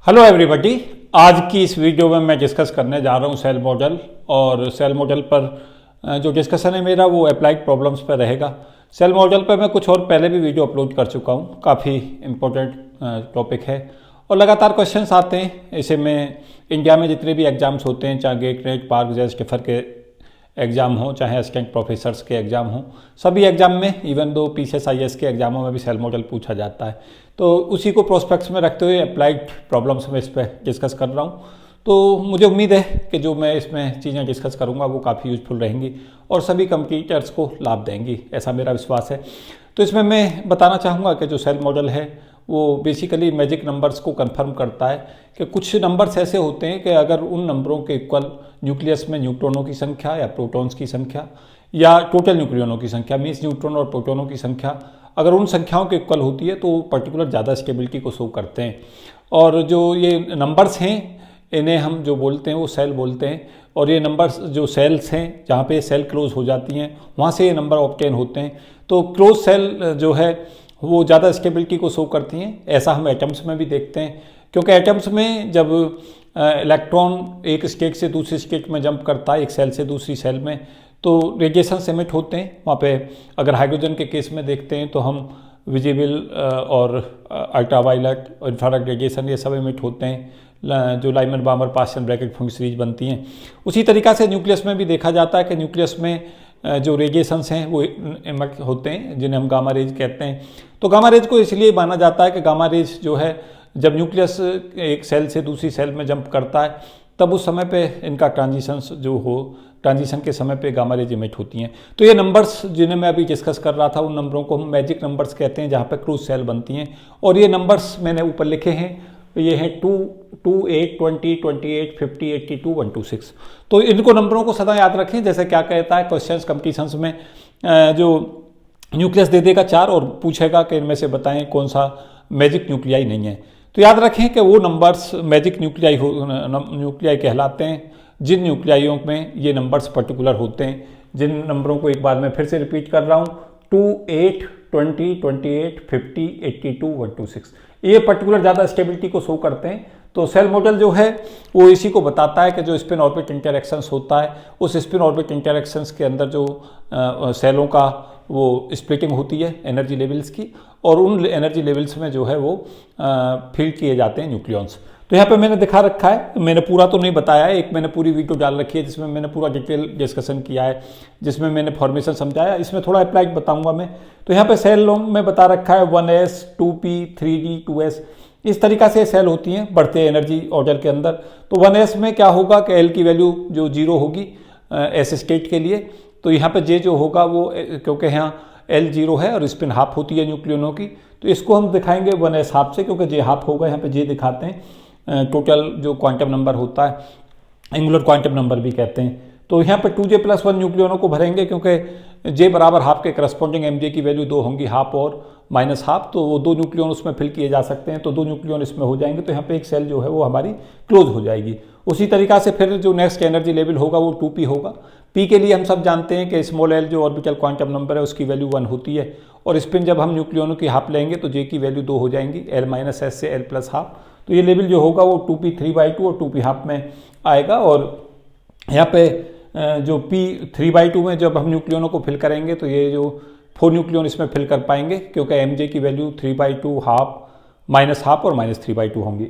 Hello everybody. आज की इस वीडियो में मैं डिस्कस करने जा रहा हूँ सेल मॉडल। और सेल मॉडल पर जो डिस्कशन है मेरा वो अप्लाइड प्रॉब्लम्स पर रहेगा। सेल मॉडल पर मैं कुछ और पहले भी वीडियो अपलोड कर चुका हूँ, काफ़ी इम्पोर्टेंट टॉपिक है और लगातार क्वेश्चंस आते हैं। इसे में इंडिया में जितने भी एग्ज़ाम्स होते हैं, चाहे गेट नेट पार्क जैसे स्टिफर के एग्ज़ाम हो, चाहे असिस्टेंट प्रोफेसर्स के एग्ज़ाम हो, सभी एग्ज़ाम में इवन दो PCSIS के एग्ज़ामों में भी सेल मॉडल पूछा जाता है। तो उसी को प्रोस्पेक्ट्स में रखते हुए अप्लाइड प्रॉब्लम्स में इस पर डिस्कस कर रहा हूँ। तो मुझे उम्मीद है कि जो मैं इसमें चीज़ें डिस्कस करूँगा वो काफ़ी यूजफुल रहेंगी और सभी कंप्यूटर्स को लाभ देंगी, ऐसा मेरा विश्वास है। तो इसमें मैं बताना चाहूँगा कि जो सेल मॉडल है वो बेसिकली मैजिक नंबर्स को कंफर्म करता है कि कुछ नंबर्स ऐसे होते हैं कि अगर उन नंबरों के इक्वल न्यूक्लियस में न्यूट्रॉनों की संख्या या प्रोटॉन्स की संख्या या टोटल न्यूक्लियनों की संख्या मीन्स न्यूट्रॉन और प्रोटॉनों की संख्या अगर उन संख्याओं के इक्वल होती है तो पर्टिकुलर ज़्यादा स्टेबिलिटी को शो करते हैं। और जो ये नंबर्स हैं इन्हें हम जो बोलते हैं वो सेल बोलते हैं। और ये नंबर्स जो सेल्स हैं जहाँ पे सेल क्लोज हो जाती हैं वहाँ से ये नंबर ऑब्टेन होते हैं। तो क्लोज सेल जो है वो ज़्यादा स्टेबिलिटी को शो करती हैं। ऐसा हम एटम्स में भी देखते हैं, क्योंकि एटम्स में जब इलेक्ट्रॉन एक स्टेट से दूसरी स्टेट में जंप करता है, एक सेल से दूसरी सेल में, तो रेडिएशन एमिट होते हैं। वहाँ पे अगर हाइड्रोजन के केस में देखते हैं तो हम विजिबल और अल्ट्रावायलेट और इंफ्रारेड रेडिएशन ये सब एमिट होते हैं, जो Lyman बामर pascal bracket function series बनती हैं। उसी तरीक़ा से न्यूक्लियस में भी देखा जाता है कि न्यूक्लियस में जो रेडिएशंस हैं वो एमिट होते हैं, जिन्हें हम गामा रेज कहते हैं। तो गामा रेज को इसलिए माना जाता है कि गामा रेज जो है जब न्यूक्लियस एक सेल से दूसरी सेल में जंप करता है तब उस समय पे इनका ट्रांजिशन के समय पे गामा रेज इमिट होती हैं। तो ये नंबर्स जिन्हें मैं अभी डिस्कस कर रहा था उन नंबरों को हम मैजिक नंबर्स कहते हैं, जहाँ पे क्रूज सेल बनती हैं। और ये नंबर्स मैंने ऊपर लिखे हैं, ये हैं 2, 8, 20, 28, 50, 82, 126। तो इनको नंबरों को सदा याद रखें। जैसे क्या कहता है क्वेश्चंस कंपटीशंस में, जो न्यूक्लियस दे देगा 4 और पूछेगा कि इनमें से बताएं कौन सा मैजिक न्यूक्लियाई नहीं है। तो याद रखें कि वो नंबर्स मैजिक न्यूक्लियाई कहलाते हैं जिन न्यूक्लियाइयों में ये नंबर्स पर्टिकुलर होते हैं। जिन नंबरों को एक बार मैं फिर से रिपीट कर रहा हूँ, 2, 8, 20, 28, 50, 82, 126, ये पर्टिकुलर ज़्यादा स्टेबिलिटी को शो करते हैं। तो सेल मॉडल जो है वो इसी को बताता है कि जो स्पिन ऑर्बिट इंटरैक्शंस होता है उस स्पिन ऑर्बिट इंटरैक्शंस के अंदर जो सेलों का वो स्प्लिटिंग होती है एनर्जी लेवल्स की, और उन एनर्जी लेवल्स में जो है वो फील्ड किए जाते हैं न्यूक्लियॉन्स। तो यहाँ पे मैंने दिखा रखा है, मैंने पूरा तो नहीं बताया है, एक मैंने पूरी वीडियो डाल रखी है जिसमें मैंने पूरा डिटेल डिस्कशन किया है, जिसमें मैंने फॉर्मेशन समझाया। इसमें थोड़ा अप्लाइड बताऊंगा मैं। तो यहाँ पे सेल में बता रखा है 1s, 2p, 3d, 2s, इस तरीक़ा से सेल होती हैं बढ़ते एनर्जी ऑर्डर के अंदर। तो 1s में क्या होगा कि L की वैल्यू जो 0 होगी एस स्टेट के लिए, तो यहाँ पे J जो होगा वो, क्योंकि यहाँ L 0 है और स्पिन हाफ होती है न्यूक्लियनों की, तो इसको हम दिखाएंगे 1s हाफ से, क्योंकि J हाफ होगा। यहाँ पे J दिखाते हैं टोटल जो क्वांटम नंबर होता है, एंगुलर क्वांटम नंबर भी कहते हैं। तो यहाँ पे 2J+1 न्यूक्लियनों को भरेंगे, क्योंकि J बराबर हाफ के करस्पॉन्डिंग MJ की वैल्यू 2 होंगी, हाफ और माइनस हाफ, तो वो 2 न्यूक्लियन उसमें फिल किए जा सकते हैं। तो 2 न्यूक्लियन इसमें हो जाएंगे, तो यहाँ पे एक सेल जो है वो हमारी क्लोज हो जाएगी। उसी तरीक़ा से फिर जो नेक्स्ट एनर्जी लेवल होगा वो 2p होगा। p के लिए हम सब जानते हैं कि स्मॉल l जो ऑर्बिटल क्वांटम नंबर है उसकी वैल्यू 1 होती है, और स्पिन जब हम न्यूक्लियनों की हाफ लेंगे तो J की वैल्यू 2 हो जाएंगी, L-S से L+12। तो ये लेवल जो होगा वो 2p 3/2 और 2p हाफ में आएगा। और यहाँ पे जो p 3/2 में जब हम न्यूक्लियनों को फिल करेंगे तो ये जो 4 न्यूक्लियन इसमें फिल कर पाएंगे, क्योंकि MJ की वैल्यू 3/2, हाफ, माइनस हाफ और -3/2 होंगी।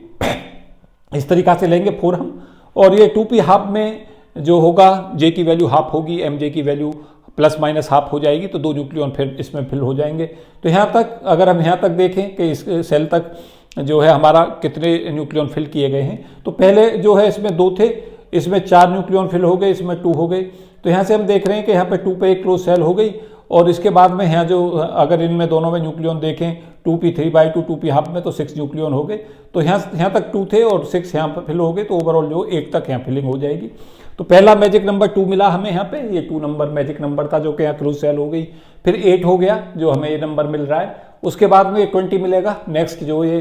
इस तरीक़ा से लेंगे 4 हम। और ये 2p हाफ में जो होगा J की वैल्यू हाफ होगी, MJ की वैल्यू प्लस माइनस हाफ हो जाएगी, तो 2 न्यूक्लियन फिर इसमें फिल हो जाएंगे। तो यहाँ तक अगर हम यहाँ तक देखें कि इस सेल तक जो है हमारा कितने न्यूक्लियन फिल किए गए हैं, तो पहले जो है इसमें 2 थे, इसमें 4 न्यूक्लियन फिल हो गए, इसमें 2 हो गए। तो यहाँ से हम देख रहे हैं कि यहाँ पे 2 पे एक क्लोज सेल हो गई, और इसके बाद में यहाँ जो अगर इनमें दोनों में न्यूक्लियन देखें 2p 3/2, 2p हाफ में, तो 6 न्यूक्लियन हो गए। तो यहाँ तक 2 थे और 6 यहाँ पर फिल हो गए, तो ओवरऑल जो 1 तक यहाँ फिलिंग हो जाएगी। तो पहला मैजिक नंबर 2 मिला हमें यहाँ पे, ये 2 नंबर मैजिक नंबर था जो कि यहाँ क्लोज सेल हो गई। फिर 8 हो गया जो हमें ये नंबर मिल रहा है। उसके बाद में 20 मिलेगा। नेक्स्ट जो ये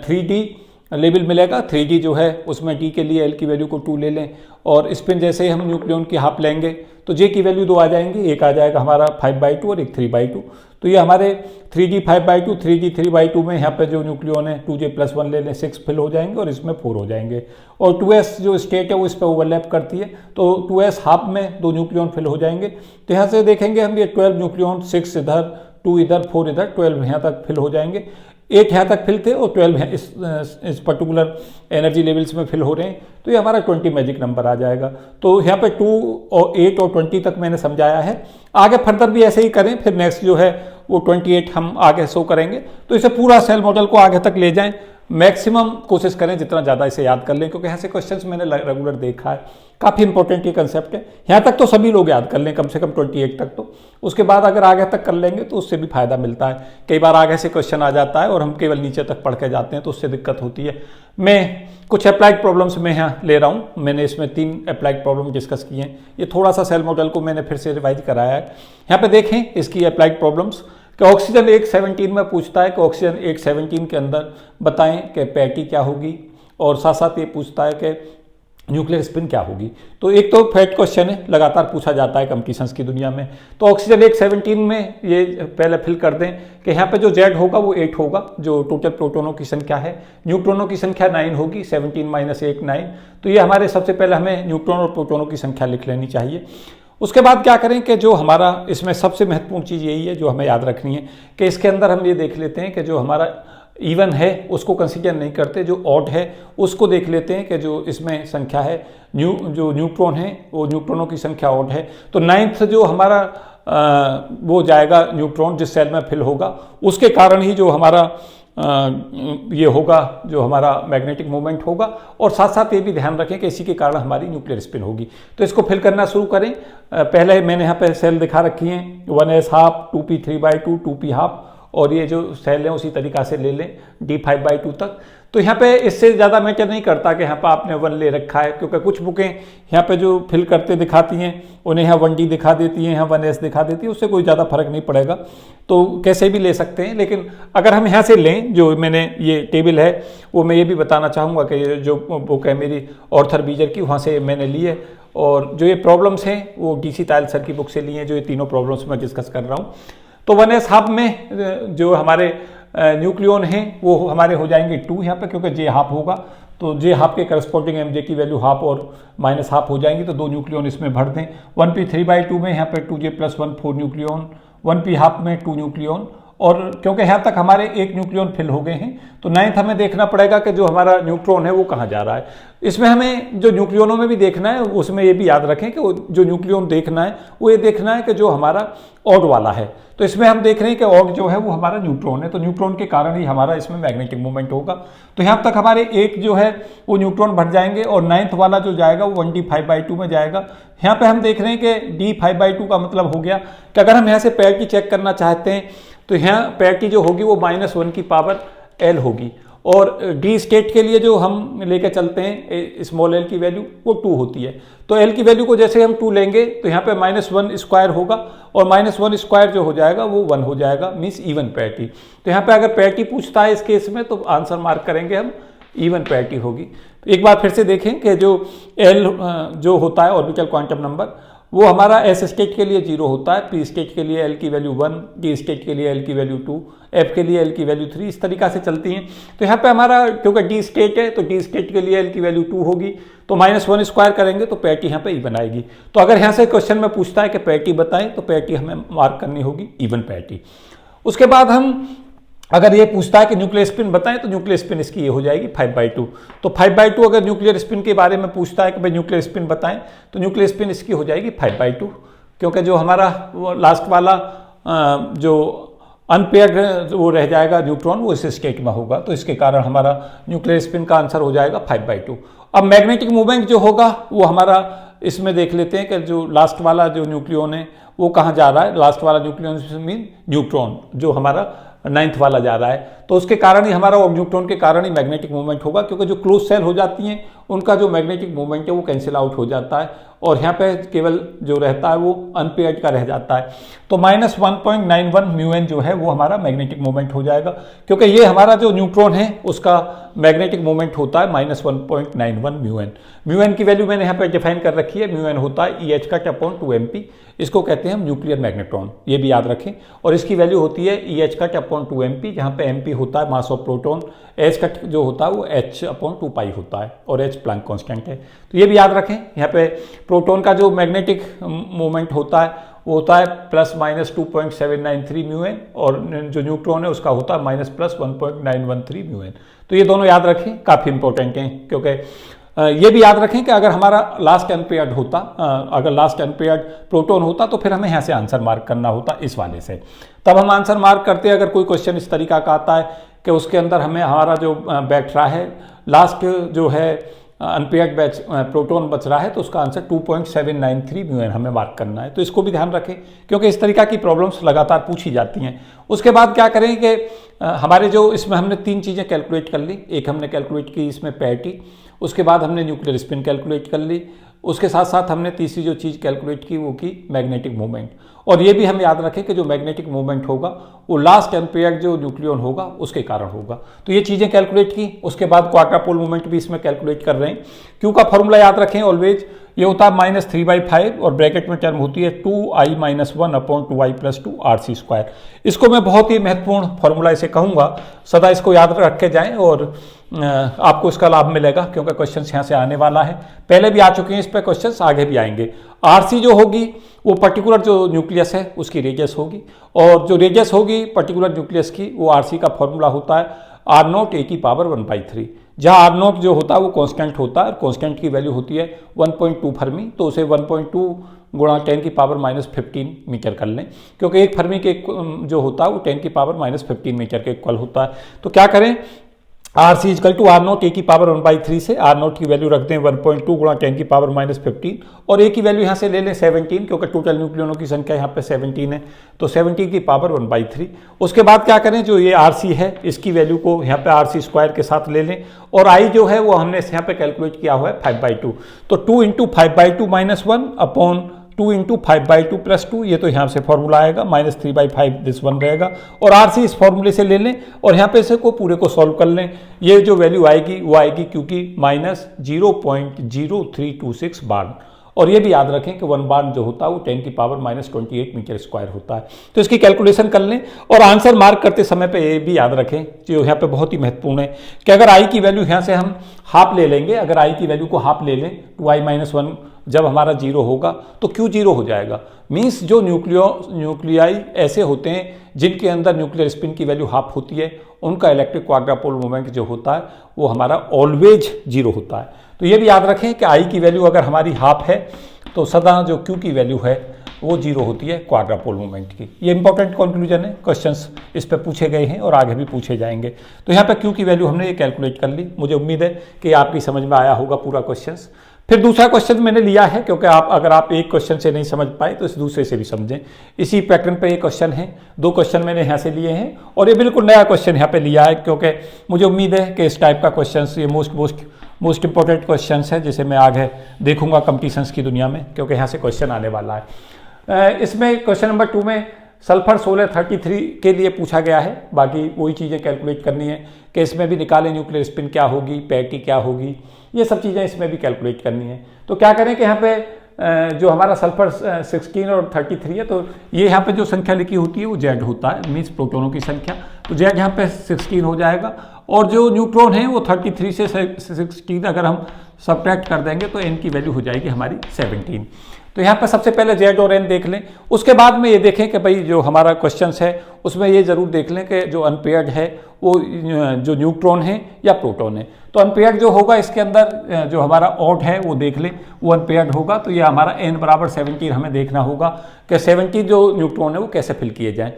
3d लेवल मिलेगा, 3d जो है उसमें d के लिए L की वैल्यू को 2 ले लें, और स्पिन जैसे ही हम न्यूक्लियन की हाफ लेंगे तो J की वैल्यू 2 आ जाएंगी, एक आ जाएगा हमारा 5/2 और एक 3/2। तो ये हमारे 3g5/2, 3g3/2 में यहाँ पे जो न्यूक्लियन है 2j+1 ले लें 6 फिल हो जाएंगे और इसमें 4 हो जाएंगे। और 2s जो स्टेट है वो इस पर ओवरलैप करती है, तो 2s हाफ में 2 न्यूक्लियन फिल हो जाएंगे। तो यहाँ से देखेंगे हम ये 12 न्यूक्लियन, 6 इधर, 2 इधर, 4 इधर, 12 यहाँ तक फिल हो जाएंगे। 8 यहाँ तक फिल थे और 12 इस पर्टिकुलर एनर्जी लेवल्स में फिल हो रहे हैं, तो ये हमारा 20 मैजिक नंबर आ जाएगा। तो यहाँ पे 2 और 8 और 20 तक मैंने समझाया है। आगे फर्दर भी ऐसे ही करें, फिर नेक्स्ट जो है वो 28 हम आगे शो करेंगे। तो इसे पूरा सेल मॉडल को आगे तक ले जाएं, मैक्सिमम कोशिश करें जितना ज़्यादा इसे याद कर लें, क्योंकि यहाँ से क्वेश्चंस मैंने रेगुलर देखा है, काफ़ी इंपॉर्टेंट ये कंसेप्ट है। यहाँ तक तो सभी लोग याद कर लें, कम से कम 28 तक तो। उसके बाद अगर आगे तक कर लेंगे तो उससे भी फायदा मिलता है। कई बार आगे से क्वेश्चन आ जाता है और हम केवल नीचे तक पढ़ के जाते हैं, तो उससे दिक्कत होती है। मैं कुछ अप्लाइड प्रॉब्लम्स में यहाँ ले रहा हूँ। मैंने इसमें 3 अप्लाइड प्रॉब्लम डिस्कस किए हैं। ये थोड़ा सा सेल मॉडल को मैंने फिर से रिवाइज कराया है। यहाँ पे देखें इसकी अप्लाइड प्रॉब्लम्स कि ऑक्सीजन 117 में पूछता है कि ऑक्सीजन 117 के अंदर बताएं कि पैटी क्या होगी, और साथ साथ ये पूछता है कि न्यूक्लियर स्पिन क्या होगी। तो एक तो फैक्ट क्वेश्चन है, लगातार पूछा जाता है कंपटीशंस की दुनिया में। तो ऑक्सीजन 117 में ये पहले फिल कर दें कि यहाँ पे जो Z होगा वो 8 होगा, जो टोटल प्रोटोनों की संख्या है। न्यूट्रॉनों की संख्या 9 होगी, 17 - 8 9। तो ये हमारे सबसे पहले हमें न्यूट्रॉन और प्रोटोनों की संख्या लिख लेनी चाहिए। उसके बाद क्या करें कि जो हमारा इसमें सबसे महत्वपूर्ण चीज़ यही है जो हमें याद रखनी है कि इसके अंदर हम ये देख लेते हैं कि जो हमारा इवन है उसको कंसीडर नहीं करते, जो ऑड है उसको देख लेते हैं कि जो इसमें संख्या है जो न्यूट्रॉन है वो न्यूट्रॉनों की संख्या ऑड है। तो 9th जो हमारा वो जाएगा न्यूट्रॉन जिस सेल में फिल होगा, उसके कारण ही जो हमारा ये होगा, जो हमारा मैग्नेटिक मूवमेंट होगा। और साथ साथ ये भी ध्यान रखें कि इसी के कारण हमारी न्यूक्लियर स्पिन होगी। तो इसको फिल करना शुरू करें। पहले मैंने यहाँ पे सेल दिखा रखी हैं, 1s half, 2p3/2, 2p half, और ये जो सेल हैं उसी तरीक़ा से ले लें d5/2 तक। तो यहाँ पे इससे ज़्यादा मैटर नहीं करता कि यहाँ पर आपने 1 ले रखा है, क्योंकि कुछ बुकें यहाँ पे जो फिल करते दिखाती हैं उन्हें यहाँ 1d दिखा देती हैं, यहाँ 1s दिखा देती है, उससे कोई ज़्यादा फर्क नहीं पड़ेगा। तो कैसे भी ले सकते हैं, लेकिन अगर हम यहाँ से लें, जो मैंने ये टेबल है वो मैं ये भी बताना चाहूँगा कि ये जो बुक है मेरी ऑर्थर बीजर की, वहाँ से मैंने ली है। और जो ये प्रॉब्लम्स हैं वो DC तायल सर की बुक से ली हैं, जो ये तीनों प्रॉब्लम्स मैं डिस्कस कर रहा हूँ। तो 1s हाफ में जो हमारे न्यूक्लियन हैं वो हमारे हो जाएंगे 2 यहाँ पे, क्योंकि J हाफ होगा। तो J हाफ के करस्पॉन्डिंग MJ की वैल्यू हाफ और माइनस हाफ हो जाएंगी, तो 2 न्यूक्लियन इसमें भर दें। 1p3/2 में यहाँ पे 2J+1 4 न्यूक्लियन, 1p हाफ में 2 न्यूक्लियन। और क्योंकि यहाँ तक हमारे 1 न्यूक्लियन फिल हो गए हैं, तो 9th हमें देखना पड़ेगा कि जो हमारा न्यूट्रॉन है वो कहाँ जा रहा है। इसमें हमें जो न्यूक्लियनों में भी देखना है, उसमें ये भी याद रखें कि जो न्यूक्लियन देखना है वो ये देखना है कि जो हमारा ऑड वाला है। तो इसमें हम देख रहे हैं कि ऑड जो है वो हमारा न्यूट्रॉन है, तो न्यूट्रॉन के कारण ही हमारा इसमें मैग्नेटिक मूवमेंट होगा। तो यहाँ तक हमारे 1 जो है वो न्यूट्रॉन भर जाएंगे, और 9th वाला जो जाएगा वो 1d5/2 में जाएगा। यहाँ पे हम देख रहे हैं कि d5/2 का मतलब हो गया कि अगर हम यहाँ से पैरिटी चेक करना चाहते हैं तो यहाँ पैरिटी जो होगी वो -1 की पावर l होगी। और डी स्टेट के लिए जो हम लेके चलते हैं स्मॉल l की वैल्यू वो 2 होती है। तो l की वैल्यू को जैसे हम 2 लेंगे तो यहाँ पे -1² होगा, और -1² जो हो जाएगा वो 1 हो जाएगा, मीन्स इवन पैरिटी। तो यहाँ पे अगर पैरिटी पूछता है इस केस में तो आंसर मार्क करेंगे हम इवन पैरिटी होगी। एक बार फिर से देखें कि जो l जो होता है ऑर्बिटल क्वांटम नंबर, वो हमारा s स्टेट के लिए 0 होता है, p स्टेट के लिए l की वैल्यू 1, d स्टेट के लिए l की वैल्यू 2, f के लिए l की वैल्यू 3, इस तरीका से चलती हैं। तो यहाँ पे हमारा क्योंकि d स्टेट है तो d स्टेट के लिए l की वैल्यू 2 होगी, तो -1² करेंगे तो पैरिटी यहाँ पे इवन आएगी। तो अगर यहाँ से क्वेश्चन में पूछता है कि पैरिटी बताएं तो पैरिटी हमें मार्क करनी होगी इवन पैरिटी। उसके बाद हम अगर ये पूछता है कि न्यूक्लियर स्पिन बताएं तो न्यूक्लियर स्पिन इसकी ये हो जाएगी 5/2। तो 5/2 अगर न्यूक्लियर स्पिन के बारे में पूछता है कि भाई न्यूक्लियर स्पिन बताएं तो न्यूक्लियर स्पिन इसकी हो जाएगी 5/2, क्योंकि जो हमारा वो लास्ट वाला जो अनपेयर्ड वो रह जाएगा न्यूट्रॉन वो इस स्टेट में होगा, तो इसके कारण हमारा न्यूक्लियर स्पिन का आंसर हो जाएगा 5/2। अब मैग्नेटिक मूवमेंट जो होगा वो हमारा इसमें देख लेते हैं कि जो लास्ट वाला जो न्यूक्लियन है वो कहाँ जा रहा है। लास्ट वाला न्यूक्लियन मीन न्यूट्रॉन जो हमारा 9th वाला जा रहा है, तो उसके कारण ही हमारा और न्यूट्रॉन के कारण ही मैग्नेटिक मूवमेंट होगा, क्योंकि जो क्लोज सेल हो जाती हैं उनका जो मैग्नेटिक मूवमेंट है वो कैंसिल आउट हो जाता है, और यहाँ पे केवल जो रहता है वो अनपेयर्ड का रह जाता है। तो -1.91 μn जो है वो हमारा मैग्नेटिक मूवमेंट हो जाएगा, क्योंकि ये हमारा जो न्यूट्रॉन है उसका मैग्नेटिक मूवमेंट होता है -1.91 μn। की वैल्यू मैंने यहाँ पे डिफाइन कर रखी है, μn होता है EH/2 MP। इसको कहते हैं हम न्यूक्लियर मैग्नेट्रॉन, ये भी याद रखें। और इसकी वैल्यू होती है E h cut upon 2mp, जहाँ पे mp होता है mass of proton, h cut जो होता है वो h अपॉन 2 पाई होता है और h प्लैंक कांस्टेंट है। तो ये भी याद रखें। यहाँ पे प्रोटॉन का जो मैग्नेटिक मोमेंट होता है वो होता है प्लस माइनस 2.793 म्यूएन, और जो न्यूट्रॉन है उसका होता है माइनस प्लस 1.913 म्यूएन। तो ये दोनों याद रखें, काफ़ी इंपॉर्टेंट हैं। क्योंकि ये भी याद रखें कि अगर हमारा लास्ट अनपेयर्ड होता, अगर लास्ट अनपेयर्ड प्रोटॉन होता तो फिर हमें यहाँ से आंसर मार्क करना होता इस वाले से, तब हम आंसर मार्क करते। अगर कोई क्वेश्चन इस तरीका का आता है कि उसके अंदर हमें हमारा जो बैठ रहा है लास्ट जो है अनपेयर्ड बैच प्रोटॉन बच रहा है, तो उसका आंसर 2.793 म्यूएन हमें मार्क करना है। तो इसको भी ध्यान रखें, क्योंकि इस तरीका की प्रॉब्लम्स लगातार पूछी जाती हैं। उसके बाद क्या करें कि हमारे जो इसमें हमने 3 चीज़ें कैलकुलेट कर ली। एक हमने कैलकुलेट की इसमें पैरिटी, उसके बाद हमने न्यूक्लियर स्पिन कैलकुलेट कर ली, उसके साथ साथ हमने तीसरी जो चीज़ कैलकुलेट की वो की मैग्नेटिक मोमेंट। और ये भी हम याद रखें कि जो मैग्नेटिक मोमेंट होगा वो लास्ट अनपेयर्ड जो न्यूक्लियन होगा उसके कारण होगा। तो ये चीज़ें कैलकुलेट की। उसके बाद क्वाड्रापोल मोमेंट भी इसमें कैलकुलेट कर रहे हैं। क्यू का फॉर्मूला याद रखें ऑलवेज, ये होता है -3/5 और ब्रैकेट में टर्म होती है 2i-1 अपॉन 2i+2 इसको मैं बहुत ही महत्वपूर्ण फॉर्मूला इसे कहूँगा, सदा इसको याद रख के जाएँ और आपको इसका लाभ मिलेगा, क्योंकि क्वेश्चन यहाँ से आने वाला है। पहले भी आ चुके हैं इस पर क्वेश्चन, आगे भी आएंगे। RC जो होगी वो पर्टिकुलर जो न्यूक्लियस है उसकी रेडियस होगी, और जो रेडियस होगी पर्टिकुलर न्यूक्लियस की वो RC का फॉर्मूला होता है R0 a की पावर 1/3, जहाँ R0 जो होता है वो कांस्टेंट होता है और कांस्टेंट की वैल्यू होती है 1.2 फर्मी। तो उसे 1.2 गुणा 10 की पावर -15 मीटर कर लें, क्योंकि एक फर्मी के जो होता है वो 10 की पावर -15 मीटर के इक्वल होता है। तो क्या करें, RC is equal to R0 a की पावर 1/3 से R0 की वैल्यू रख दें 1.2 गुणा 10 की पावर -15, और a की वैल्यू यहाँ से ले लें 17, क्योंकि टोटल न्यूक्लियनों की संख्या यहाँ पे 17 है, तो 17 की पावर 1/3। उसके बाद क्या करें, जो ये RC है इसकी वैल्यू को यहाँ पे RC² के साथ ले लें, और I जो है वो हमने यहाँ पे कैलकुलेट किया हुआ है 5/2, तो 2 × 5/2 - 1 अपॉन 2 × 5/2 + 2, ये तो यहाँ से फॉर्मूला आएगा -3/5 दिस 1 रहेगा, और RC इस फॉर्मूले से ले लें और यहाँ पे इसे को पूरे को सॉल्व कर लें। ये जो वैल्यू आएगी वो आएगी क्योंकि -0.0326 बार, और ये भी याद रखें कि 1 बार जो होता है वो 10 की पावर -28 मीटर स्क्वायर होता है। तो इसकी कैलकुलेशन कर लें, और आंसर मार्क करते समय पे ये भी याद रखें जो यहाँ पे बहुत ही महत्वपूर्ण है कि अगर I की वैल्यू यहाँ से हम हाफ ले लेंगे, अगर I की वैल्यू को हाफ ले लें 2i-1 जब हमारा 0 होगा तो क्यों 0 हो जाएगा, मीन्स जो न्यूक्लियाई ऐसे होते हैं जिनके अंदर न्यूक्लियर स्पिन की वैल्यू हाफ होती है, उनका इलेक्ट्रिक क्वाड्रापोल मोमेंट जो होता है वो हमारा ऑलवेज 0 होता है। तो ये भी याद रखें कि I की वैल्यू अगर हमारी हाफ है तो सदा जो Q की वैल्यू है वो 0 होती है क्वाड्रापोल मोमेंट की। ये इंपॉर्टेंट कंक्लूजन है, क्वेश्चंस इस पे पूछे गए हैं और आगे भी पूछे जाएंगे। तो यहाँ पे Q की वैल्यू हमने ये कैलकुलेट कर ली। मुझे उम्मीद है कि आपकी समझ में आया होगा पूरा क्वेश्चंस। फिर दूसरा क्वेश्चन मैंने लिया है, क्योंकि अगर आप एक क्वेश्चन से नहीं समझ पाए तो इस दूसरे से भी समझें। इसी पैटर्न पे ये क्वेश्चन है, 2 क्वेश्चन मैंने यहाँ से लिए हैं और ये बिल्कुल नया क्वेश्चन यहाँ पे लिया है, क्योंकि मुझे उम्मीद है कि इस टाइप का क्वेश्चन ये मोस्ट इंपॉर्टेंट क्वेश्चन है जिसे मैं आगे देखूंगा कंपटीशंस की दुनिया में, क्योंकि यहाँ से क्वेश्चन आने वाला है। इसमें क्वेश्चन नंबर 2 में सल्फर 1633 के लिए पूछा गया है। बाकी वही चीज़ें कैलकुलेट करनी है कि इसमें भी निकालें न्यूक्लियर स्पिन क्या होगी, पैरिटी क्या होगी, ये सब चीज़ें इसमें भी कैलकुलेट करनी है। तो क्या करें कि यहाँ पे जो हमारा सल्फर 16 और 33 है, तो ये यहाँ पे जो संख्या लिखी होती है वो Z होता है, मीन्स प्रोटॉनों की संख्या। तो Z यहाँ पे 16 हो जाएगा, और जो न्यूट्रॉन है वो 33 से 16 अगर हम सब्ट्रैक्ट कर देंगे तो n की वैल्यू हो जाएगी हमारी 17। तो यहाँ पर सबसे पहले Z और n देख लें। उसके बाद में ये देखें कि भाई जो हमारा क्वेश्चंस है उसमें ये ज़रूर देख लें कि जो अनपेयर्ड है वो जो न्यूट्रॉन है या प्रोटॉन है। तो अनपेयर्ड जो होगा इसके अंदर जो हमारा ऑड है वो देख लें, वो अनपेयर्ड होगा। तो ये हमारा n बराबर 17 हमें देखना होगा कि 17 जो न्यूट्रॉन है वो कैसे फिल किए जाएँ।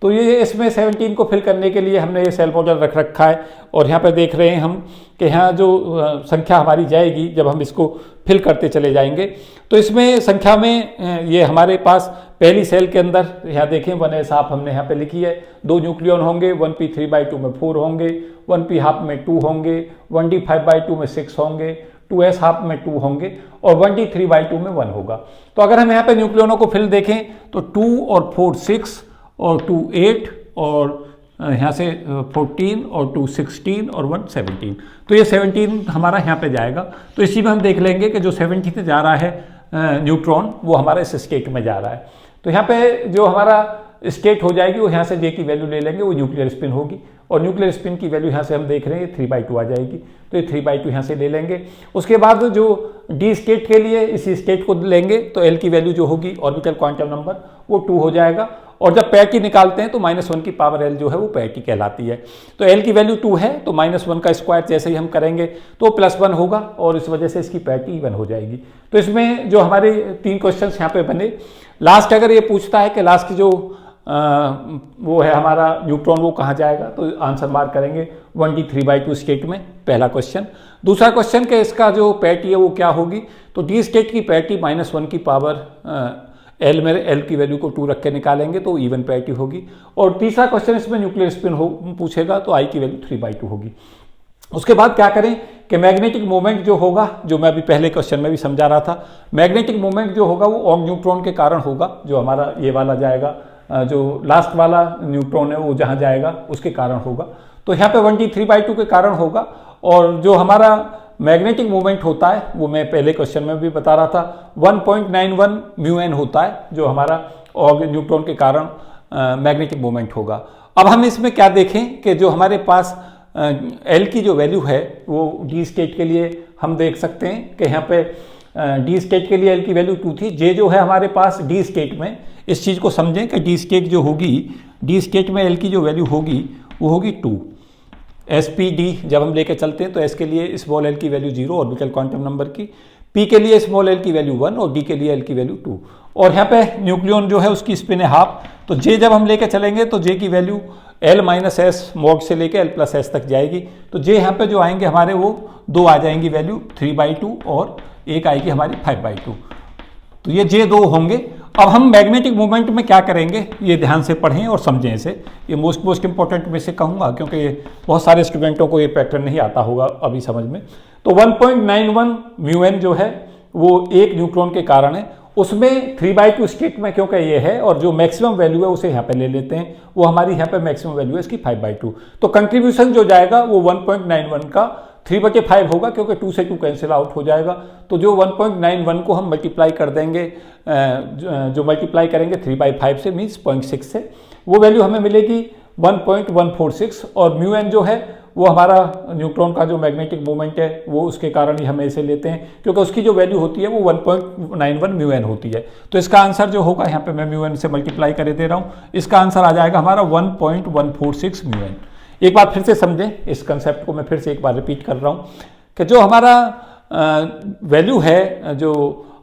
तो ये इसमें 17 को फिल करने के लिए हमने ये सेल मॉडल रख रखा है, और यहाँ पे देख रहे हैं हम कि यहाँ जो संख्या हमारी जाएगी जब हम इसको फिल करते चले जाएंगे, तो इसमें संख्या में ये हमारे पास पहली सेल के अंदर यहाँ देखें 1s हाफ हमने यहाँ पे लिखी है, 2 न्यूक्लियन होंगे, 1p 3/2 में 4 होंगे, 1p हाफ में 2 होंगे, 1d 5/2 में 6 होंगे, 2s हाफ में 2 होंगे, और 1d 3/2 में 1 होगा। तो अगर हम यहाँ पे न्यूक्लियनों को फिल देखें तो 2 और 4 6 और 2 8 और यहाँ से 14 और 2 16 और 1 17। तो ये 17 हमारा यहाँ पे जाएगा। तो इसी में हम देख लेंगे कि जो 17 से जा रहा है न्यूट्रॉन वो हमारा इस स्टेट में जा रहा है। तो यहाँ पे जो हमारा स्टेट हो जाएगी वो यहाँ से जे की वैल्यू ले लेंगे, वो न्यूक्लियर स्पिन होगी, और न्यूक्लियर स्पिन की वैल्यू यहाँ से हम देख रहे हैं 3/2 आ जाएगी, तो ये 3/2 यहाँ से ले लेंगे। उसके बाद जो डी स्टेट के लिए इसी स्टेट को लेंगे तो एल की वैल्यू जो होगी ऑर्बिटल क्वांटम नंबर वो 2 हो जाएगा, और जब पैटी निकालते हैं तो -1 की पावर एल जो है वो पैटी कहलाती है। तो एल की वैल्यू 2 है, तो -1 का स्क्वायर जैसे ही हम करेंगे तो +1 होगा, और इस वजह से इसकी पैटी इवन हो जाएगी। तो इसमें जो हमारे 3 क्वेश्चन यहाँ पे बने, लास्ट अगर ये पूछता है कि लास्ट जो वो है हमारा न्यूट्रॉन वो कहाँ जाएगा, तो आंसर मार्क करेंगे 1d 3/2 स्टेट में, पहला क्वेश्चन। दूसरा क्वेश्चन के इसका जो पैटी है वो क्या होगी, तो डी स्टेट की पैटी -1 की पावर एल में एल की वैल्यू को 2 रख के निकालेंगे तो इवन पैटी होगी। और तीसरा क्वेश्चन इसमें न्यूक्लियर स्पिन पूछेगा तो आई की वैल्यू 3/2 होगी। उसके बाद क्या करें कि मैग्नेटिक मोमेंट जो होगा, जो मैं अभी पहले क्वेश्चन में भी समझा रहा था, मैग्नेटिक मोमेंट जो होगा वो ऑन न्यूट्रॉन के कारण होगा, जो हमारा ये वाला जाएगा, जो लास्ट वाला न्यूट्रॉन है वो जहाँ जाएगा उसके कारण होगा। तो यहाँ पे 1d 3/2 के कारण होगा, और जो हमारा मैग्नेटिक मोमेंट होता है वो मैं पहले क्वेश्चन में भी बता रहा था 1.91 μn होता है, जो हमारा और न्यूट्रॉन के कारण मैग्नेटिक मोमेंट होगा। अब हम इसमें क्या देखें कि जो हमारे पास एल की जो वैल्यू है वो डी स्टेट के लिए हम देख सकते हैं कि यहाँ पे डी स्टेट के लिए एल की वैल्यू 2 थी। जे जो है हमारे पास डी स्टेट में, इस चीज़ को समझें कि डी स्टेट जो होगी, डी स्टेट में एल की जो वैल्यू होगी वो होगी 2। SPD जब हम लेके चलते हैं तो एस के लिए स्मॉल एल की वैल्यू 0 ऑर्बिटल क्वांटम नंबर की, पी के लिए स्मॉल एल की वैल्यू 1 और डी के लिए एल की वैल्यू 2। और यहाँ पे न्यूक्लियन जो है उसकी स्पिन है हाफ, तो जे जब हम लेके चलेंगे तो जे की वैल्यू L-S मॉड से लेके L+S तक जाएगी। तो जे यहाँ पे जो आएंगे हमारे वो 2 आ जाएंगी वैल्यू 3/2, और एक आएगी हमारी 5/2। तो ये जे 2 होंगे। अब हम मैग्नेटिक मूवमेंट में क्या करेंगे ये ध्यान से पढ़ें और समझें इसे, ये मोस्ट इंपॉर्टेंट में से कहूँगा, क्योंकि बहुत सारे स्टूडेंटों को ये पैटर्न नहीं आता होगा अभी समझ में। तो 1.91 μn जो है वो एक न्यूट्रॉन के कारण है, उसमें 3/2 स्टेट में क्योंकि ये है, और जो मैक्सिमम वैल्यू है उसे यहाँ पे ले लेते हैं, वो हमारी यहाँ पे मैक्सिमम वैल्यू है इसकी 5/2। तो कंट्रीब्यूशन जो जाएगा वो 1.91 का 3/5 होगा, क्योंकि 2 से 2 कैंसिल आउट हो जाएगा। तो जो 1.91 को हम मल्टीप्लाई कर देंगे, जो मल्टीप्लाई करेंगे 3/5 से, मीन्स 0.6 से, वो वैल्यू हमें मिलेगी 1.146। और μn जो है वो हमारा न्यूट्रॉन का जो मैग्नेटिक मोमेंट है वो उसके कारण ही हमें इसे लेते हैं, क्योंकि उसकी जो वैल्यू होती है वो 1.91 μn होती है। तो इसका आंसर जो होगा, यहाँ पे मैं μn से मल्टीप्लाई कर दे रहा हूँ, इसका आंसर आ जाएगा हमारा 1.146 μn। एक बार फिर से समझें इस कंसेप्ट को, मैं फिर से एक बार रिपीट कर रहा हूँ कि जो हमारा वैल्यू है, जो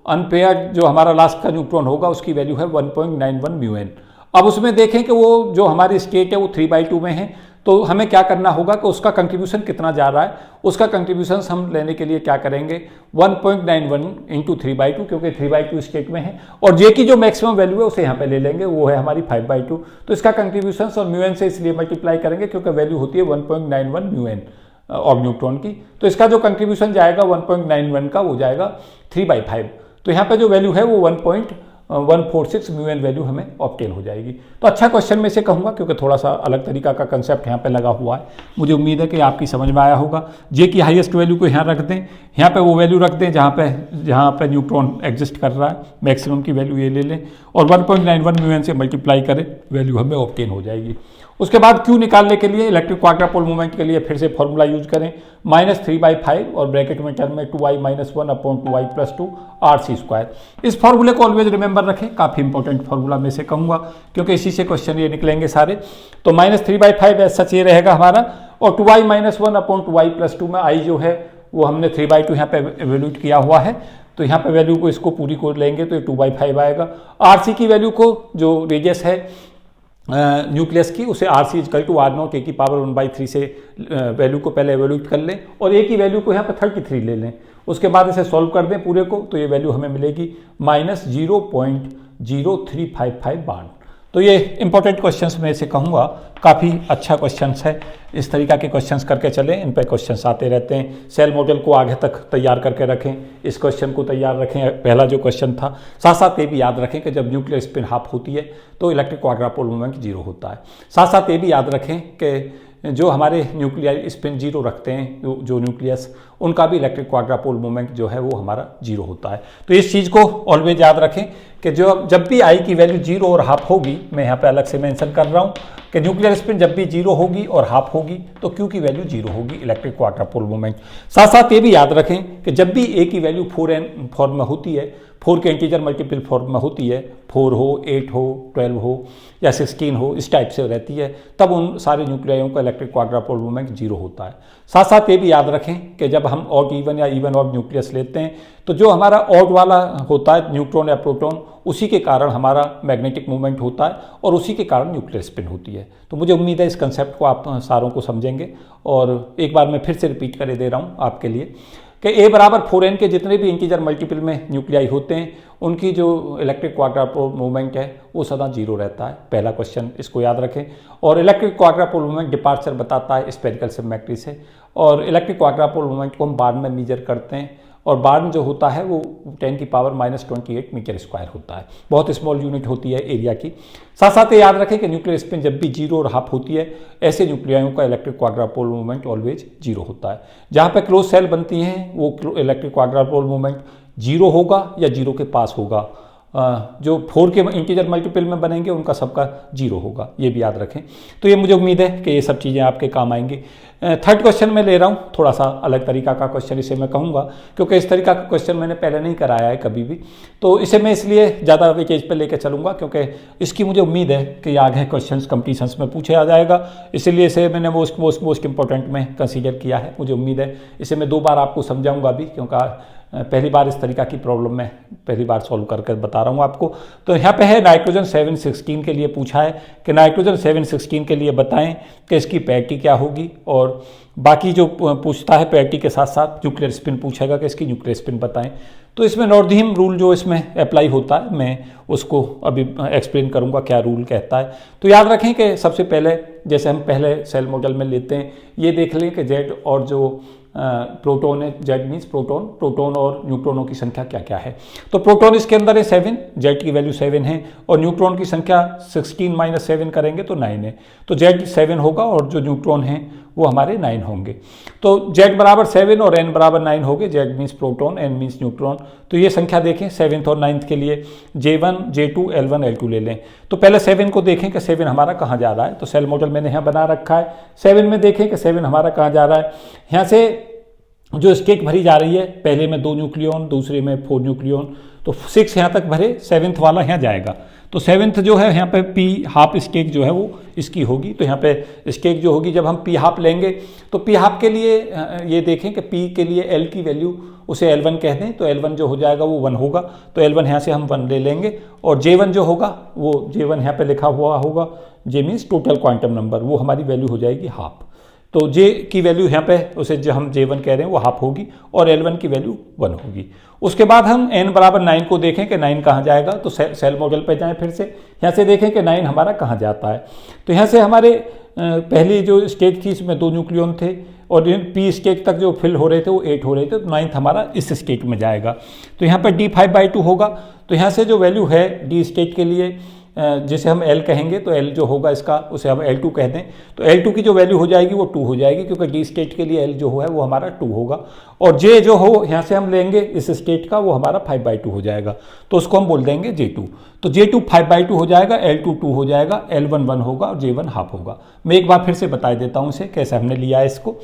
अनपेयर्ड जो हमारा लास्ट का न्यूट्रॉन होगा उसकी वैल्यू है 1.91 μn। अब उसमें देखें कि वो जो हमारी स्टेट है वो 3/2 में है, तो हमें क्या करना होगा कि उसका कंट्रीब्यूशन कितना जा रहा है, उसका कंट्रीब्यूशन हम लेने के लिए क्या करेंगे 1.91 × 3/2, क्योंकि 3/2 स्टेट में है, और जे की जो मैक्सिमम वैल्यू है उसे यहाँ पे ले लेंगे, वो है हमारी 5/2। तो इसका कंट्रीब्यूशन और μn से इसलिए मल्टीप्लाई करेंगे क्योंकि वैल्यू होती है 1.91 μn और न्यूट्रॉन की। तो इसका जो कंट्रीब्यूशन जाएगा 1.91 का वो जाएगा 3/5। तो यहाँ पे जो वैल्यू है वो 1.146 μn वैल्यू हमें ऑब्टेन हो जाएगी। तो अच्छा क्वेश्चन में से कहूँगा, क्योंकि थोड़ा सा अलग तरीका का कंसेप्ट यहाँ पे लगा हुआ है। मुझे उम्मीद है कि आपकी समझ में आया होगा। जे की हाईएस्ट वैल्यू को यहाँ रख दें, यहाँ पे वो वैल्यू रख दें जहाँ पे न्यूट्रॉन एग्जिस्ट कर रहा है, मैक्सिमम की वैल्यू ये ले लें, और 1.91 μn से मल्टीप्लाई करें, वैल्यू हमें ऑब्टेन हो जाएगी। उसके बाद क्यू निकालने के लिए इलेक्ट्रिक क्वाड्रापोल मूवमेंट के लिए फिर से फॉर्मूला यूज करें, -3/5 और ब्रैकेट में टर्म में 2i - 1/2i + 2 RC²। इस फॉर्मूले को ऑलवेज रिमेंबर रखें, काफ़ी इंपॉर्टेंट फॉर्मूला में से कहूँगा, क्योंकि इसी से क्वेश्चन ये निकलेंगे सारे। तो -3/5 ऐसा सच ये रहेगा हमारा, और 2i - 1/2i + 2 में i जो है वो हमने 3/2 यहाँ पे एवेल्यूट किया हुआ है, तो यहाँ पे वैल्यू को इसको पूरी को लेंगे तो ये 2/5 आएगा। RC की वैल्यू को, जो रेडियस है न्यूक्लियस की, उसे RC = R0 a की पावर 1/3 से वैल्यू को पहले एवेल्यूट कर लें, और a की वैल्यू को यहाँ पे 33 ले लें। उसके बाद इसे सॉल्व कर दें पूरे को, तो ये वैल्यू हमें मिलेगी -0.0355 बार। तो ये इंपॉर्टेंट क्वेश्चंस में से कहूँगा, काफ़ी अच्छा क्वेश्चंस है। इस तरीका के क्वेश्चंस करके चलें, इन पे क्वेश्चंस आते रहते हैं। सेल मॉडल को आगे तक तैयार करके रखें, इस क्वेश्चन को तैयार रखें, पहला जो क्वेश्चन था। साथ साथ ये भी याद रखें कि जब न्यूक्लियर स्पिन हाफ होती है तो इलेक्ट्रिक क्वाड्रापोल मूवमेंट 0 होता है। साथ साथ ये भी याद रखें कि जो हमारे न्यूक्लियर स्पिन 0 रखते हैं जो न्यूक्लियस, उनका भी इलेक्ट्रिक क्वाड्रापोल मोमेंट जो है वो हमारा जीरो होता है। तो इस चीज़ को ऑलवेज याद रखें कि जब भी आई की वैल्यू जीरो और हाफ होगी, मैं यहाँ पे अलग से मेंशन कर रहा हूँ कि न्यूक्लियर स्पिन जब भी जीरो होगी और हाफ होगी तो क्यू की वैल्यू जीरो होगी, इलेक्ट्रिक क्वाड्रापोल मोमेंट। साथ साथ ये भी याद रखें कि जब भी ए की वैल्यू 4n फॉर्म में होती है, 4 के इंटीजर मल्टीपल फॉर्म में होती है, 4 हो, 8 हो, 12 हो या 16 हो, इस टाइप से रहती है, तब उन सारे न्यूक्लियाइयों का इलेक्ट्रिक क्वाड्रापोल मोमेंट जीरो होता है। साथ साथ ये भी याद रखें कि जब हम ऑड इवन या इवन ऑड न्यूक्लियस लेते हैं तो जो हमारा ऑड वाला होता है न्यूट्रॉन या प्रोटॉन, उसी के कारण हमारा मैग्नेटिक मूवमेंट होता है और उसी के कारण न्यूक्लियर स्पिन होती है। तो मुझे उम्मीद है इस कंसेप्ट को आप सारों को समझेंगे। और एक बार मैं फिर से रिपीट करे दे रहा हूँ आपके लिए कि ए बराबर 4n के जितने भी इंटीजर मल्टीपल में न्यूक्लियाई होते हैं उनकी जो इलेक्ट्रिक क्वाड्रापोल मूवमेंट है वो सदा जीरो रहता है। पहला क्वेश्चन इसको याद रखें। और इलेक्ट्रिक क्वाड्रापोल मूवमेंट डिपार्चर बताता है स्फेरिकल सिमेट्री से, और इलेक्ट्रिक क्वाड्रापोल मूवमेंट को हम बार्न में मेजर करते हैं, और बार्न जो होता है वो 10⁻⁻28 मीटर स्क्वायर होता है। बहुत स्मॉल यूनिट होती है एरिया की। साथ साथ ये याद रखें कि न्यूक्लियर स्पिन जब भी जीरो और हाफ होती है, ऐसे न्यूक्लियाइयों का इलेक्ट्रिक क्वाड्रापोल मूवमेंट ऑलवेज जीरो होता है। जहाँ पे क्लोज सेल बनती हैं वो इलेक्ट्रिक क्वाड्रापोल मूवमेंट जीरो होगा या जीरो के पास होगा। जो 4 के इंटीजर मल्टीपल में बनेंगे उनका सबका जीरो होगा, ये भी याद रखें। तो ये मुझे उम्मीद है कि ये सब चीज़ें आपके काम आएंगी। थर्ड क्वेश्चन मैं ले रहा हूँ, थोड़ा सा अलग तरीका का क्वेश्चन इसे मैं कहूँगा, क्योंकि इस तरीका का क्वेश्चन मैंने पहले नहीं कराया है कभी भी, तो इसे मैं इसलिए ज़्यादा वेटेज पर लेकर चलूँगा क्योंकि इसकी मुझे उम्मीद है कि आगे क्वेश्चन कंपटीशंस में पूछे आ जाएगा, इसलिए इसे मैंने मोस्ट इंपॉर्टेंट में कंसीडर किया है। मुझे उम्मीद है इसे मैं 2 बार आपको समझाऊँगा भी, क्योंकि पहली बार इस तरीका की प्रॉब्लम मैं पहली बार सॉल्व करके बता रहा हूँ आपको। तो यहाँ पे है नाइट्रोजन 716 के लिए पूछा है कि नाइट्रोजन 716 के लिए बताएं कि इसकी पैरिटी क्या होगी, और बाकी जो पूछता है पैरिटी के साथ साथ न्यूक्लियर स्पिन पूछेगा कि इसकी न्यूक्लियर स्पिन बताएं। तो इसमें नॉर्थियन रूल जो इसमें अप्लाई होता है मैं उसको अभी एक्सप्लेन करूँगा क्या रूल कहता है। तो याद रखें कि सबसे पहले जैसे हम पहले सेल मॉडल में लेते हैं, ये देख लें कि जेड और जो प्रोटॉन है, जेड मीन्स प्रोटॉन और न्यूट्रॉनों की संख्या क्या क्या है। तो प्रोटॉन इसके अंदर है 7, जेड की वैल्यू 7 है, और न्यूट्रॉन की संख्या 16 - 7 करेंगे तो 9 है। तो जेड 7 होगा और जो न्यूट्रॉन हैं वो हमारे 9 होंगे। तो जेड बराबर 7 और एन बराबर 9 हो गए। Z means proton, N means neutron. तो ये संख्या देखें 7th और 9th के लिए J1, J2, L1, L2 ले लें। तो पहले 7 को देखें कि 7 हमारा कहाँ जा रहा है। तो सेल मॉडल मैंने यहाँ बना रखा है। 7 में देखें कि 7 हमारा कहाँ जा रहा है। यहाँ से जो स्टेट भरी जा रही है, पहले में 2 न्यूक्लियन, दूसरे में 4 न्यूक्लियन, तो 6 यहाँ तक भरे, 7th वाला यहाँ जाएगा। तो 7th जो है यहाँ पे पी हाफ स्टेक जो है वो इसकी होगी। तो यहाँ पे स्टेक जो होगी, जब हम पी हाफ लेंगे तो पी हाफ के लिए ये देखें कि पी के लिए एल की वैल्यू उसे L1 कह दें, तो L1 जो हो जाएगा वो 1 होगा। तो L1 यहाँ से हम 1 ले लेंगे, और J1 जो होगा वो J1 यहाँ पे लिखा हुआ होगा, J means total quantum number, वो हमारी वैल्यू हो जाएगी हाफ। तो J की वैल्यू यहाँ पे उसे जो हम J1 कह रहे हैं वो हाफ होगी, और L1 की वैल्यू 1 होगी। उसके बाद हम n बराबर 9 को देखें कि 9 कहाँ जाएगा। तो सेल मॉडल पे जाएं, फिर से यहाँ से देखें कि 9 हमारा कहाँ जाता है। तो यहाँ से हमारे पहली जो स्टेज थी इसमें 2 न्यूक्लियन थे, और पी स्टेज तक जो फिल हो रहे थे वो 8 हो रहे थे। तो 9th हमारा इस स्टेज में जाएगा। तो यहाँ पर D5/2 होगा। तो यहाँ से जो वैल्यू है डी स्टेज के लिए, जिसे हम L कहेंगे, तो L जो होगा इसका उसे हम L2 कह दें। तो L2 की जो वैल्यू हो जाएगी वो 2 हो जाएगी, क्योंकि डी स्टेट के लिए L जो है वो हमारा 2 होगा। और J जो हो यहाँ से हम लेंगे इस स्टेट का, वो हमारा 5/2 हो जाएगा। तो उसको हम बोल देंगे J2। तो J2 5/2 हो जाएगा, L2 2 हो जाएगा, L1 1 होगा और J1 हाफ होगा। मैं एक बार फिर से बता देता हूँ इसे कैसे हमने लिया है इसको।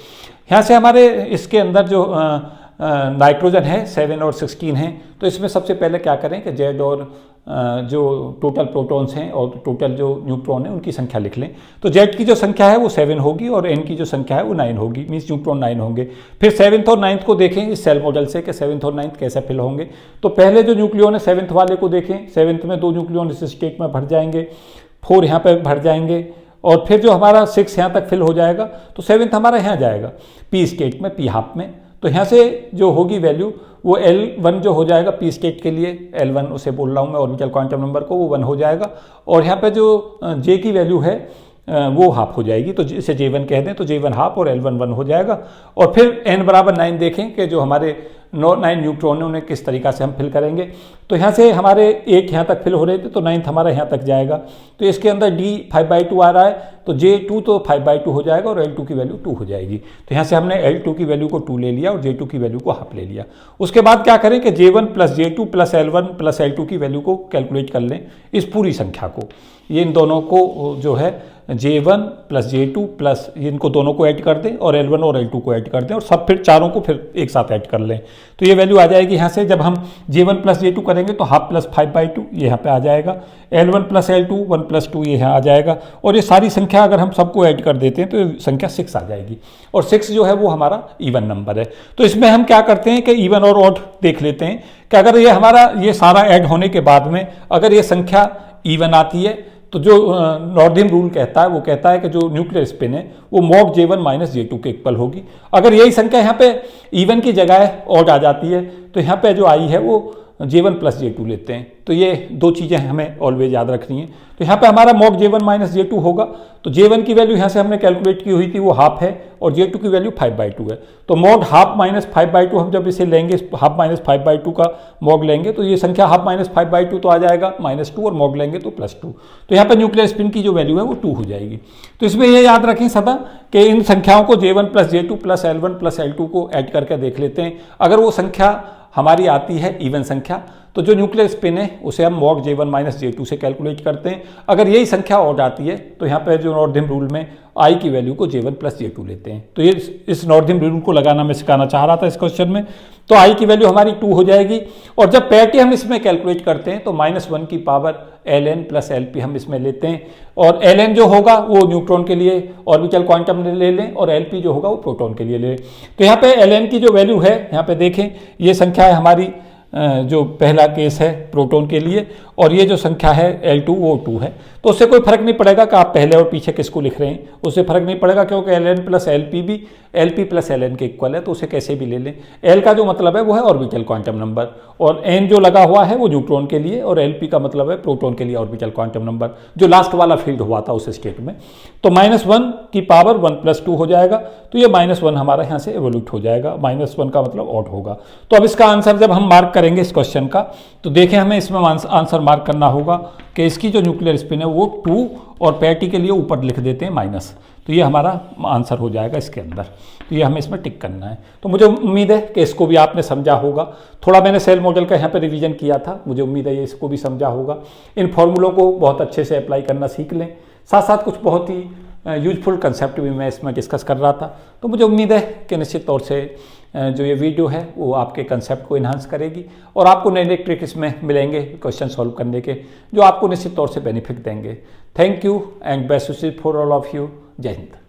यहाँ से हमारे इसके अंदर जो नाइट्रोजन है 7 और 16 हैं। तो इसमें सबसे पहले क्या करें कि जेड और जो टोटल प्रोटॉन्स हैं और टोटल जो न्यूट्रॉन है उनकी संख्या लिख लें। तो जेड की जो संख्या है वो 7 होगी, और एन की जो संख्या है वो 9 होगी, मीन्स न्यूट्रॉन 9 होंगे। फिर 7th और 9th को देखें इस सेल मॉडल से कि 7th और 9th कैसे फिल होंगे। तो पहले जो न्यूक्लियन है 7th वाले को देखें, 7th में 2 न्यूक्लियन इस स्टेट में भर जाएंगे, 4 यहाँ पर भर जाएंगे, और फिर जो हमारा 6 यहाँ तक फिल हो जाएगा। तो 7th हमारा यहाँ जाएगा पी स्टेट में, पी हाफ में। तो यहाँ से जो होगी वैल्यू वो L1 जो हो जाएगा पी स्टेट के लिए, L1 उसे बोल रहा हूँ मैं ऑर्बिटल क्वांटम नंबर को, वो 1 हो जाएगा। और यहाँ पे जो J की वैल्यू है वो हाफ हो जाएगी। तो इसे J1 कह दें, तो J1 हाफ और L1 1 हो जाएगा। और फिर n बराबर 9 देखें कि जो हमारे 9 न्यूट्रॉन है उन्हें किस तरीक़ा से हम फिल करेंगे। तो यहाँ से हमारे 1 यहाँ तक फिल हो रहे थे, तो 9th हमारा यहाँ तक जाएगा। तो इसके अंदर D 5/2 आ रहा है, तो J2 तो 5/2 हो जाएगा और L2 की वैल्यू 2 हो जाएगी। तो यहाँ से हमने L2 की वैल्यू को 2 ले लिया और J2 की वैल्यू को हाफ ले लिया। उसके बाद क्या करें कि J1 plus J2 plus L1 plus L2 की वैल्यू को कैलकुलेट कर लें इस पूरी संख्या को। ये इन दोनों को जो है J1 प्लस J2 प्लस इनको दोनों को ऐड कर दें और L1 और L2 को ऐड कर दें और सब फिर चारों को फिर एक साथ ऐड कर लें। तो ये वैल्यू आ जाएगी यहाँ से। जब हम J1 प्लस J2 करेंगे तो हाफ प्लस 5/2 ये यहाँ पे आ जाएगा। L1 प्लस L2 1 प्लस 2 ये यहाँ आ जाएगा। और ये सारी संख्या अगर हम सबको ऐड कर देते हैं तो ये संख्या 6 आ जाएगी। और 6 जो है वो हमारा इवन नंबर है। तो इसमें हम क्या करते हैं कि इवन और ऑड देख लेते हैं कि अगर ये हमारा ये सारा ऐड होने के बाद में अगर ये संख्या इवन आती है तो जो नॉर्थिन रूल कहता है वो कहता है कि जो न्यूक्लियर स्पिन है वो मॉड J1 माइनस J2 के इक्वल होगी। अगर यही संख्या यहाँ पे इवन की जगह ऑड आ जाती है तो यहाँ पे जो आई है वो J1 प्लस J2 लेते हैं। तो ये दो चीज़ें हमें ऑलवेज याद रखनी है। तो यहाँ पे हमारा मॉड J1 माइनस J2 होगा। तो J1 की वैल्यू यहाँ से हमने कैलकुलेट की हुई थी वो हाफ है और J2 की वैल्यू 5/2 है। तो मॉड हाफ माइनस 5/2 हम जब इसे लेंगे, हाफ माइनस 5/2 का मॉड लेंगे तो ये संख्या हाफ माइनस 5/2 तो आ जाएगा -2 और मॉड लेंगे तो +2। तो यहाँ पे न्यूक्लियर स्पिन की जो वैल्यू है वो 2 हो जाएगी। तो इसमें ये याद रखें सदा कि इन संख्याओं को J1 plus J2 plus L1 plus L2 को ऐड करके देख लेते हैं। अगर वो संख्या हमारी आती है इवन संख्या तो जो न्यूक्लियर स्पिन है उसे हम मॉड J1 माइनस J2 से कैलकुलेट करते हैं। अगर यही संख्या ऑड आती है तो यहाँ पे जो नॉर्थिन रूल में I की वैल्यू को J1 प्लस J2 लेते हैं। तो ये इस नॉर्थिन रूल को लगाना मैं सिखाना चाह रहा था इस क्वेश्चन में। तो I की वैल्यू हमारी 2 हो जाएगी। और जब पैटी हम इसमें कैलकुलेट करते हैं तो -1 की पावर Ln प्लस Lp हम इसमें लेते हैं। और Ln जो होगा वो न्यूट्रॉन के लिए ऑर्बिटल क्वांटम ले लें और Lp जो होगा वो प्रोटॉन के लिए ले लें। तो यहाँ पे Ln की जो वैल्यू है यहाँ पे देखें, ये संख्या है हमारी जो पहला केस है प्रोटॉन के लिए, और ये जो संख्या है L2 वो 2 है। तो उससे कोई फर्क नहीं पड़ेगा कि आप पहले और पीछे किसको लिख रहे हैं, उससे फर्क नहीं पड़ेगा क्योंकि Ln प्लस Lp भी Lp प्लस Ln के इक्वल है। तो उसे कैसे भी ले लें। L का जो मतलब है वो है ऑर्बिटल क्वांटम नंबर और N जो लगा हुआ है वो न्यूट्रॉन के लिए और Lp का मतलब है प्रोटॉन के लिए ऑर्बिटल क्वांटम नंबर, जो लास्ट वाला फील्ड हुआ था उस स्टेट में। तो -1 की पावर 1 + 2 हो जाएगा। तो ये -1 हमारा यहाँ से एवोल्यूट हो जाएगा। -1 का मतलब ऑड होगा। तो अब इसका आंसर जब हम मार्क करेंगे इस क्वेश्चन का तो देखें हमें इसमें आंसर मार्क करना होगा कि इसकी जो न्यूक्लियर स्पिन है वो 2 और पैटी के लिए ऊपर लिख देते हैं माइनस। तो ये हमारा आंसर हो जाएगा इसके अंदर। तो ये हमें इसमें टिक करना है। तो मुझे उम्मीद है कि इसको भी आपने समझा होगा। थोड़ा मैंने सेल मॉडल का यहाँ पे रिवीजन किया था, मुझे उम्मीद है ये इसको भी समझा होगा। इन फॉर्मूलों को बहुत अच्छे से अप्लाई करना सीख लें। साथ साथ कुछ बहुत ही यूजफुल कंसेप्ट भी मैं इसमें डिस्कस कर रहा था। तो मुझे उम्मीद है कि निश्चित तौर से जो ये वीडियो है वो आपके कंसेप्ट को इन्हांस करेगी और आपको नए नए ट्रिक इसमें मिलेंगे क्वेश्चन सॉल्व करने के, जो आपको निश्चित तौर से बेनिफिट देंगे। Thank you and best wishes for all of you. जय हिंद।